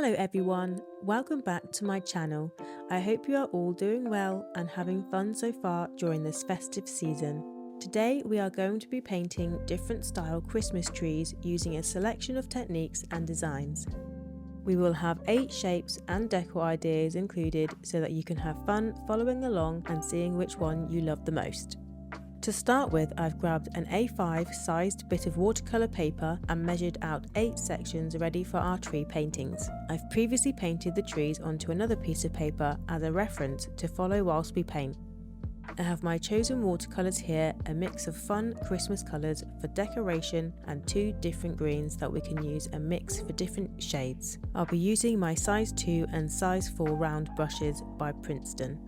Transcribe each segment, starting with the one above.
Hello everyone, welcome back to my channel. I hope you are all doing well and having fun so far during this festive season. Today we are going to be painting different style Christmas trees using a selection of techniques and designs. We will have 8 shapes and decor ideas included so that you can have fun following along and seeing which one you love the most. To start with, I've grabbed an A5 sized bit of watercolor paper and measured out 8 sections ready for our tree paintings. I've previously painted the trees onto another piece of paper as a reference to follow whilst we paint. I have my chosen watercolors here, a mix of fun Christmas colors for decoration and 2 different greens that we can use a mix for different shades. I'll be using my size 2 and size 4 round brushes by Princeton.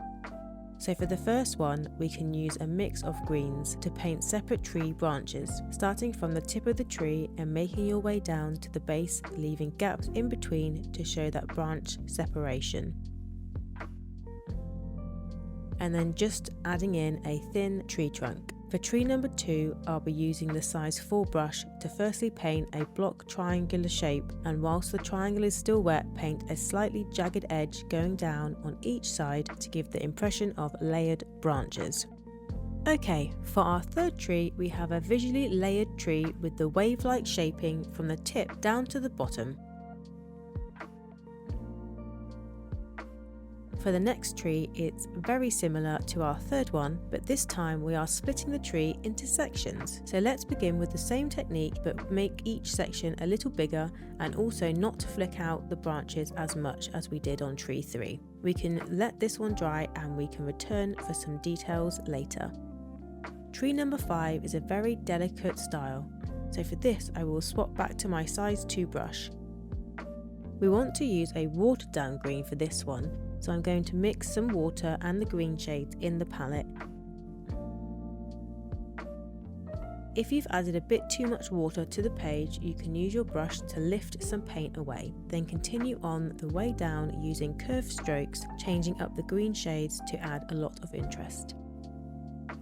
So for the first one, we can use a mix of greens to paint separate tree branches, starting from the tip of the tree and making your way down to the base, leaving gaps in between to show that branch separation. And then just adding in a thin tree trunk. For tree number 2, I'll be using the size 4 brush to firstly paint a block triangular shape, and whilst the triangle is still wet, paint a slightly jagged edge going down on each side to give the impression of layered branches. Okay, for our third tree, we have a visually layered tree with the wave-like shaping from the tip down to the bottom. For the next tree, it's very similar to our third one, but this time we are splitting the tree into sections. So let's begin with the same technique, but make each section a little bigger and also not to flick out the branches as much as we did on tree 3. We can let this one dry and we can return for some details later. Tree number 5 is a very delicate style, so for this I will swap back to my size 2 brush. We want to use a watered down green for this one, so I'm going to mix some water and the green shades in the palette. If you've added a bit too much water to the page, you can use your brush to lift some paint away. Then continue on the way down using curved strokes, changing up the green shades to add a lot of interest.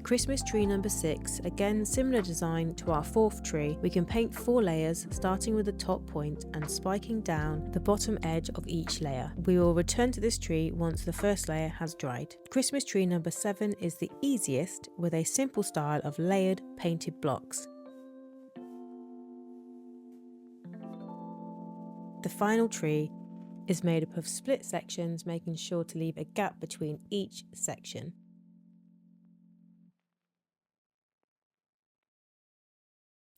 Christmas tree number 6, again similar design to our 4th tree. We can paint 4 layers starting with the top point and spiking down the bottom edge of each layer. We will return to this tree once the first layer has dried. Christmas tree number 7 is the easiest with a simple style of layered painted blocks. The final tree is made up of split sections, making sure to leave a gap between each section.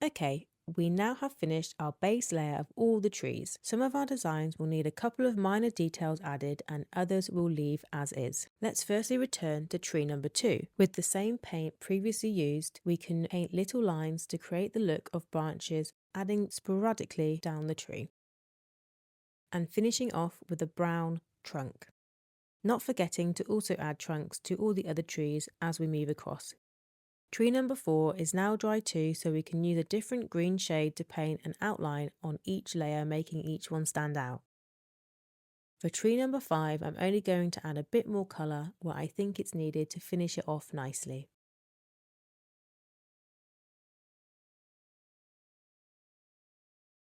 Okay, we now have finished our base layer of all the trees. Some of our designs will need a couple of minor details added and others will leave as is. Let's firstly return to tree number 2. With the same paint previously used, we can paint little lines to create the look of branches, adding sporadically down the tree. And finishing off with a brown trunk. Not forgetting to also add trunks to all the other trees as we move across. Tree number 4 is now dry too, so we can use a different green shade to paint an outline on each layer, making each one stand out. For tree number 5, I'm only going to add a bit more colour where I think it's needed to finish it off nicely.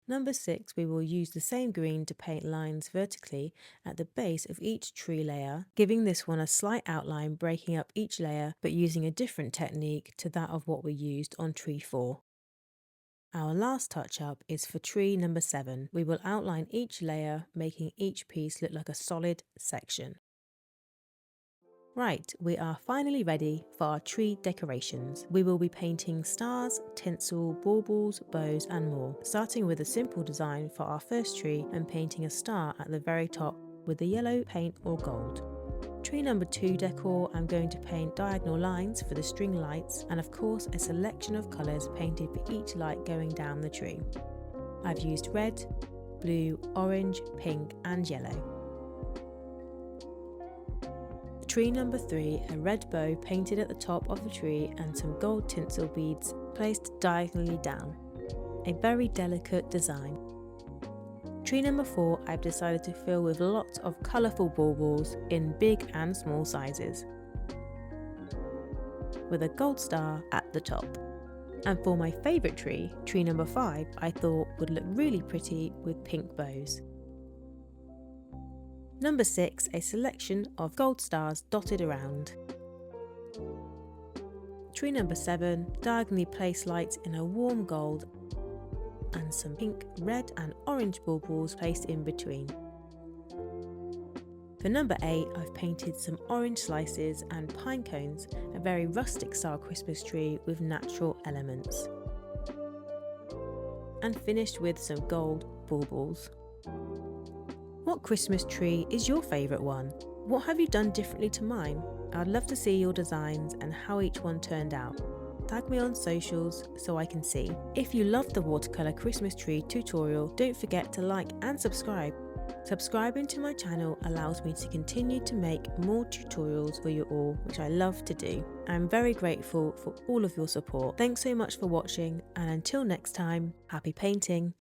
Number 6, we will use the same green to paint lines vertically at the base of each tree layer, giving this one a slight outline, breaking up each layer but using a different technique to that of what we used on tree 4. Our last touch up is for tree number 7. We will outline each layer, making each piece look like a solid section. Right, we are finally ready for our tree decorations. We will be painting stars, tinsel, baubles, bows and more, starting with a simple design for our first tree and painting a star at the very top with the yellow paint or gold. Tree number 2 decor, I'm going to paint diagonal lines for the string lights and of course a selection of colours painted for each light going down the tree. I've used red, blue, orange, pink and yellow. Tree number 3, a red bow painted at the top of the tree and some gold tinsel beads placed diagonally down. A very delicate design. Tree number 4, I've decided to fill with lots of colourful baubles in big and small sizes, with a gold star at the top. And for my favourite tree, tree number 5, I thought would look really pretty with pink bows. Number 6, a selection of gold stars dotted around. Tree number 7, diagonally placed lights in a warm gold and some pink, red and orange baubles placed in between. For number 8, I've painted some orange slices and pine cones, a very rustic style Christmas tree with natural elements. And finished with some gold baubles. What Christmas tree is your favourite one? What have you done differently to mine? I'd love to see your designs and how each one turned out. Tag me on socials so I can see. If you loved the watercolour Christmas tree tutorial, don't forget to like and subscribe. Subscribing to my channel allows me to continue to make more tutorials for you all, which I love to do. I'm very grateful for all of your support. Thanks so much for watching, and until next time, happy painting!